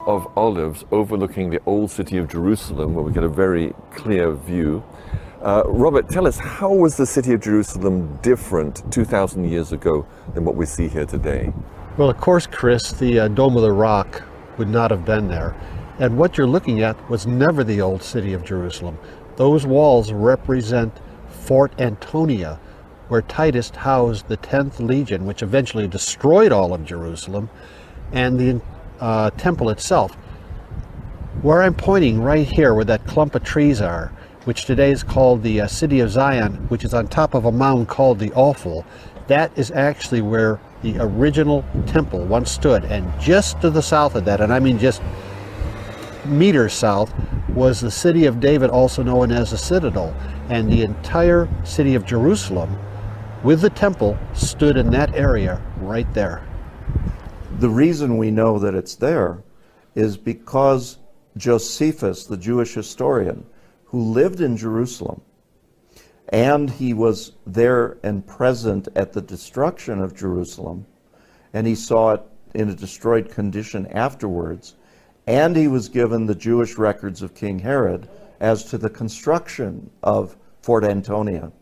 of olives overlooking the old city of Jerusalem, where we get a very clear view. Robert, tell us, how was the city of Jerusalem different 2,000 years ago than what we see here today? Well, of course, Chris, the Dome of the Rock would not have been there. And what you're looking at was never the old city of Jerusalem. Those walls represent Fort Antonia, where Titus housed the 10th Legion, which eventually destroyed all of Jerusalem, and the temple itself. Where I'm pointing right here, where that clump of trees are, which today is called the City of Zion, which is on top of a mound called the Ophel, that is actually where the original temple once stood. And just to the south of that, and I mean just meters south, was the city of David, also known as the Citadel. And the entire city of Jerusalem, with the temple, stood in that area right there. The reason we know that it's there is because Josephus, the Jewish historian, who lived in Jerusalem, and he was there and present at the destruction of Jerusalem, and he saw it in a destroyed condition afterwards, and he was given the Jewish records of King Herod as to the construction of Fort Antonia,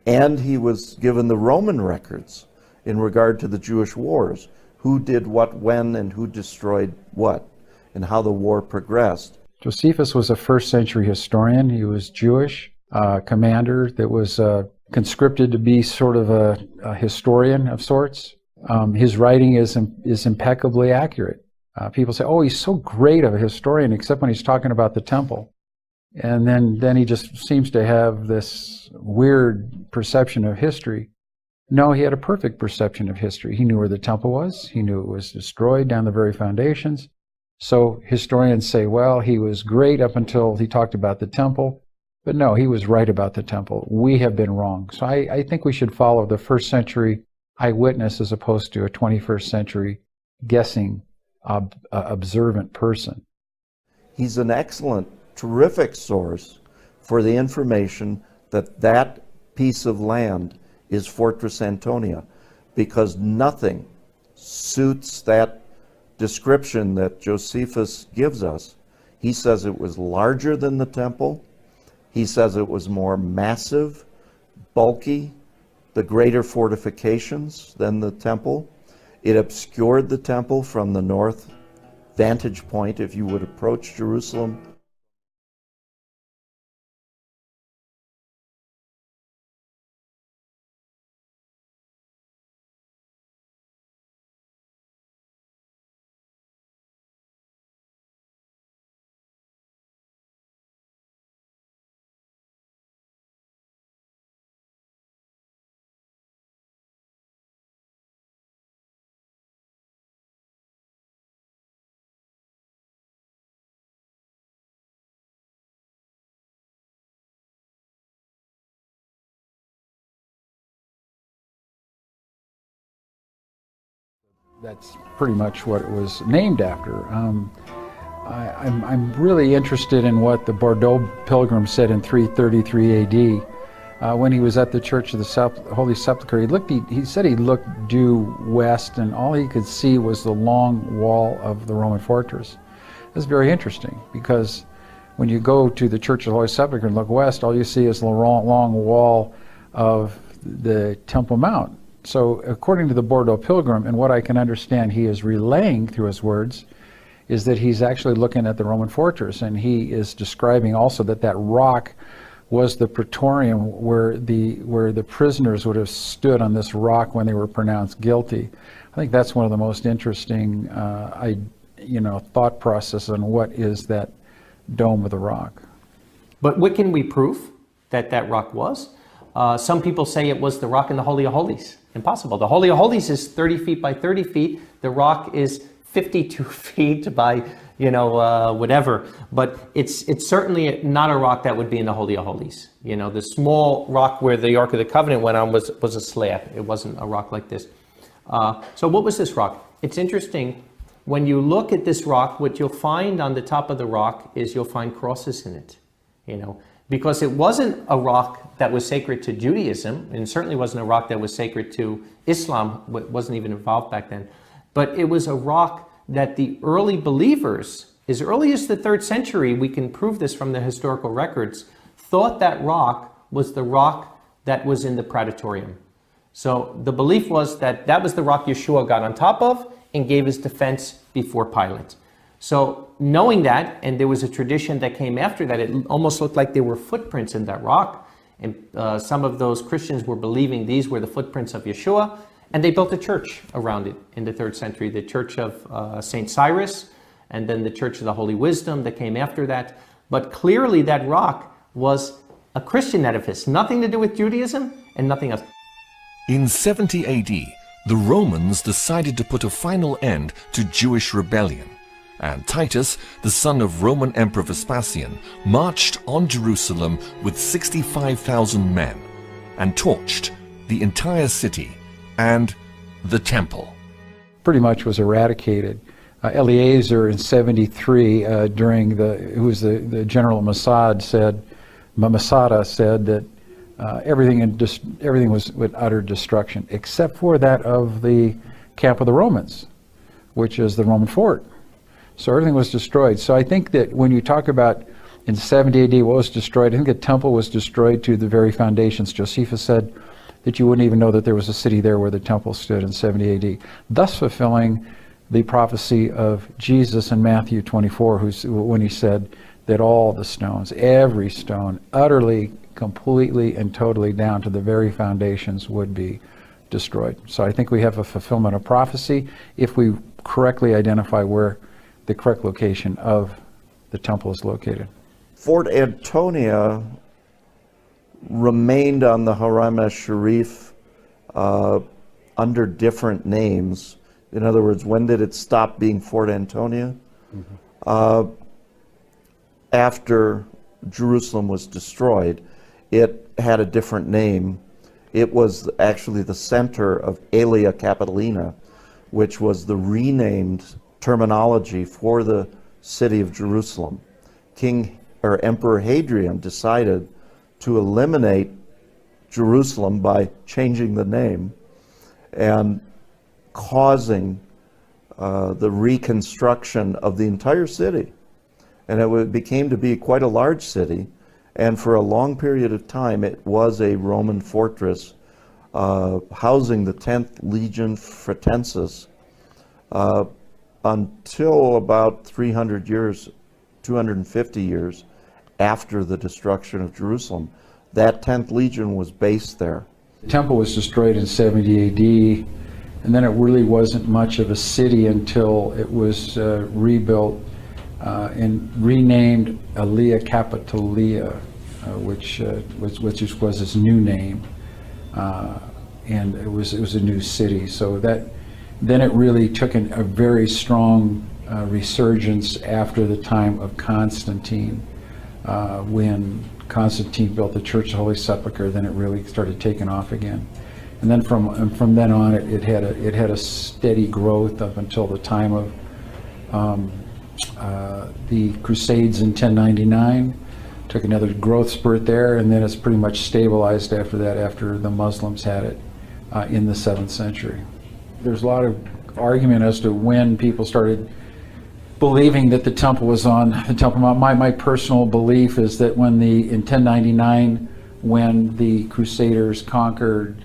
and he was given the Roman records in regard to the Jewish wars, who did what when and who destroyed what, and how the war progressed. Josephus was a first century historian. He was Jewish, commander that was conscripted to be sort of a historian of sorts. His writing is impeccably accurate. People say, oh, he's so great of a historian, except when he's talking about the temple. And then he just seems to have this weird perception of history. No, he had a perfect perception of history. He knew where the temple was. He knew it was destroyed down the very foundations. So historians say, well, he was great up until he talked about the temple. But no, he was right about the temple. We have been wrong. So I think we should follow the first century eyewitness as opposed to a 21st century guessing, observant person. He's an excellent, terrific source for the information that that piece of land is Fortress Antonia, because nothing suits that description that Josephus gives us. He says it was larger than the temple. He says it was more massive, bulky, the greater fortifications than the temple. It obscured the temple from the north vantage point if you would approach Jerusalem. That's pretty much what it was named after. I'm really interested in what the Bordeaux pilgrim said in 333 AD when he was at the Church of the Holy Sepulchre. He said he looked due west, and all he could see was the long wall of the Roman fortress. That's very interesting, because when you go to the Church of the Holy Sepulchre and look west, all you see is the long wall of the Temple Mount. So according to the Bordeaux pilgrim, and what I can understand he is relaying through his words, is that he's actually looking at the Roman fortress, and he is describing also that rock was the praetorium where the prisoners would have stood on this rock when they were pronounced guilty. I think that's one of the most interesting thought process on what is that Dome of the Rock. But what can we prove that rock was? Some people say it was the rock in the Holy of Holies. Impossible. The Holy of Holies is 30 feet by 30 feet. The rock is 52 feet by, whatever. But it's certainly not a rock that would be in the Holy of Holies. The small rock where the Ark of the Covenant went on was a slab. It wasn't a rock like this. So what was this rock? It's interesting. When you look at this rock, what you'll find on the top of the rock is you'll find crosses in it, because it wasn't a rock that was sacred to Judaism, and certainly wasn't a rock that was sacred to Islam. It wasn't even involved back then. But it was a rock that the early believers, as early as the 3rd century, we can prove this from the historical records, thought that rock was the rock that was in the Praetorium. So the belief was that that was the rock Yeshua got on top of and gave his defense before Pilate. So knowing that, and there was a tradition that came after that, it almost looked like there were footprints in that rock. And some of those Christians were believing these were the footprints of Yeshua, and they built a church around it in the 3rd century, the Church of St. Cyrus, and then the Church of the Holy Wisdom that came after that. But clearly that rock was a Christian edifice, nothing to do with Judaism and nothing else. In 70 AD, the Romans decided to put a final end to Jewish rebellion, and Titus, the son of Roman Emperor Vespasian, marched on Jerusalem with 65,000 men and torched the entire city and the temple. Pretty much was eradicated. Eleazar in 73, who was the general of Masada, said that everything was with utter destruction, except for that of the camp of the Romans, which is the Roman fort. So everything was destroyed. So I think that when you talk about in 70 AD what was destroyed, I think the temple was destroyed to the very foundations. Josephus said that you wouldn't even know that there was a city there where the temple stood in 70 AD, thus fulfilling the prophecy of Jesus in Matthew 24, when he said that all the stones, every stone, utterly, completely, and totally down to the very foundations would be destroyed. So I think we have a fulfillment of prophecy if we correctly identify where the correct location of the temple is located. Fort Antonia remained on the Haram al Sharif under different names. In other words, when did it stop being Fort Antonia? After Jerusalem was destroyed, it had a different name. It was actually the center of Aelia Capitolina, which was the renamed terminology for the city of Jerusalem. Emperor Hadrian decided to eliminate Jerusalem by changing the name and causing the reconstruction of the entire city. And it became to be quite a large city, and for a long period of time it was a Roman fortress housing the 10th Legion Fretensis until about 300 years, 250 years after the destruction of Jerusalem. That 10th Legion was based there. The temple was destroyed in 70 AD, and then it really wasn't much of a city until it was rebuilt and renamed Aelia Capitolia, which was its new name, and it was a new city. So then it really took a very strong resurgence after the time of Constantine, when Constantine built the Church of the Holy Sepulchre. Then it really started taking off again, and then from then on it had a steady growth up until the time of the Crusades in 1099. Took another growth spurt there, and then it's pretty much stabilized after that, after the Muslims had it in the 7th century. There's a lot of argument as to when people started believing that the temple was on the Temple Mount. My personal belief is that in 1099, when the Crusaders conquered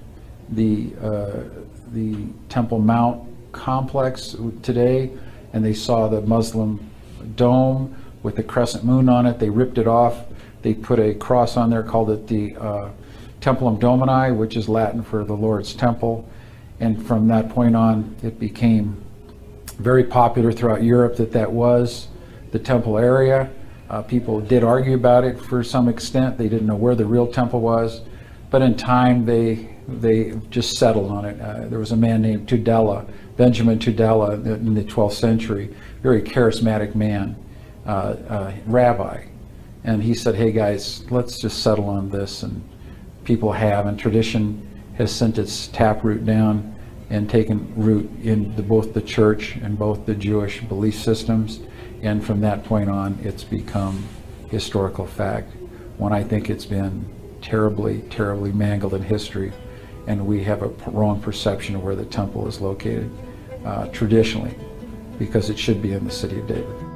the Temple Mount complex today, and they saw the Muslim dome with the crescent moon on it, they ripped it off. They put a cross on there, called it the Templum Domini, which is Latin for the Lord's Temple. And from that point on, it became very popular throughout Europe that was the temple area. People did argue about it for some extent. They didn't know where the real temple was. But in time, they just settled on it. There was a man named Tudela, Benjamin Tudela, in the 12th century, very charismatic man, rabbi. And he said, hey guys, let's just settle on this. And people have, and tradition has sent its taproot down and taken root in both the church and both the Jewish belief systems. And from that point on, it's become historical fact, when I think it's been terribly, terribly mangled in history. And we have a wrong perception of where the temple is located traditionally. because it should be in the city of David.